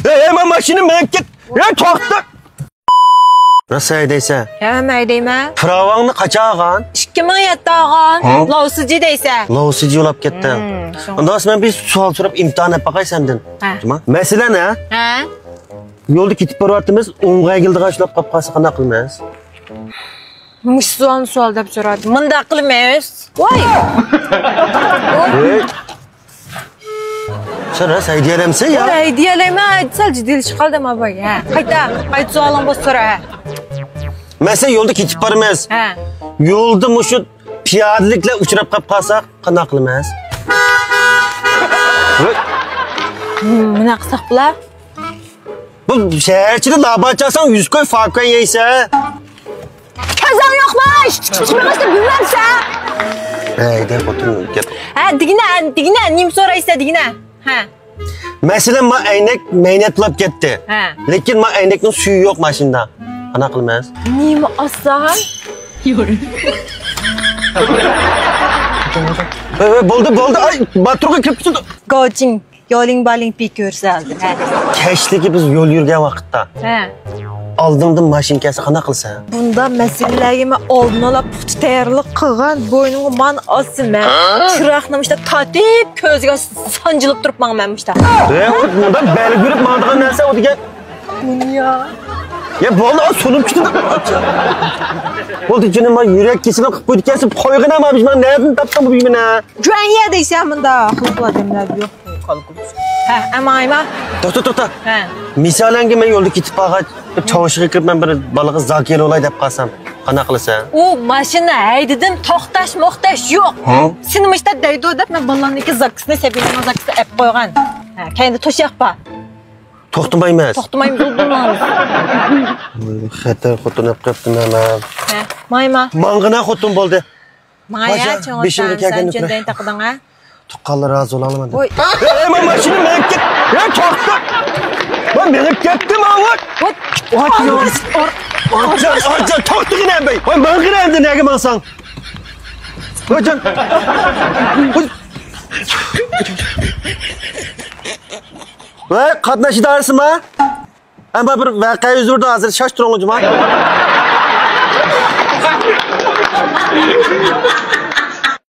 Hemen maşını minip git. Ya to'xta. Nasıl edeyse? Hemen deyme. Pravangni qacha olgan? 2007 olgan. Lovsici deyse. Lovsici yo'lab ketdi. Ondan sonra bir savol so'rab imtihon qilib baqay senden. Masala ne? Ha? Yo'lda ketib boryapmiz, o'ng'a egildiga ushlab qolib qolsa qanday qilamiz? Mush sual deb so'radi. Munda qilmaymiz. Voy. Sen nasıl hediyelerimsin ya? Hediyeleme sal jiddiylik qildim abay. Ha. Qayta savolim bo'lsa so'ra. Mesela yolda ketib boramiz. Ha. Yolda mushu piyodaliklar uchrab qolib qolsak qanday qilamiz? Nima qilsak bular? Bu şehirchida labachasan 100 koy farkı yeyse. Kazan yo'qmish. Chiqishmasa bilmamsa. Hayda xotin gap. Ha, digina, nim so'raysa digina. Ha. Mesela ma aynak maynatlab ketdi. Ha. Lekin ma aynakning suvi yo'q mashinada. Qanaqa qilamiz? Nima olsan? Bo'ldi. Ay, baturga kirib ketdi. Goching, yo'ling baling pik ko'rsaldi. Ha. Keshligi biz yo'l yurgan vaqtda. Ha. Oldimdan mashinkasi qanaqa qilsa? Bunda masalalarga oldin ola puxta tayyorlik qilgan bo'ynimga man osma. Chiroqni işte tatib ko'zga sanjilib turibman işte. Bunda belgirib madigan narsa o degan. Dünya. Ya bo'ldi, sunib ketdi. Bo'ldi, jinim men yurak kesilib qilib qo'ygansiz, qo'ygan ama biz men nereden topsam bu buyumni? Jo'nya deysan bunda aqlli odamlar yo'q. Ha, ama. To'xta. Ha. Misolanga men yo'lda ketib qolgan, chavushiga kirib men bir balig'i zakir olay deb qolsam, qanaqa qilsa? U mashina haydidim, to'xtash yo'q. Senim işte deydi deb men ballarniki zakisini sebilan zakisini ep qo'ygan. Ha, kendi to'shaqpa. To'xtamaymiz. To'xtamaymiz bo'lmaymiz. Xatar xotin olib qopdim men. Ha, mayma. Mang'ina xotin bo'ldi. Maya cho'ng'atdan sen jundayın taqding ha? Tuqqanlar razı olaman. Oy. Men mashina minib ket. Ya to'xta. Ben minib ketdim avval. Acha to'xtagin ham bey. Voy mang'ina endi nega mansan? Qo'yjon. Voy qatnashidarsizmi? Ama bir voqea yuz berdi hozir shoshtiring o'jima.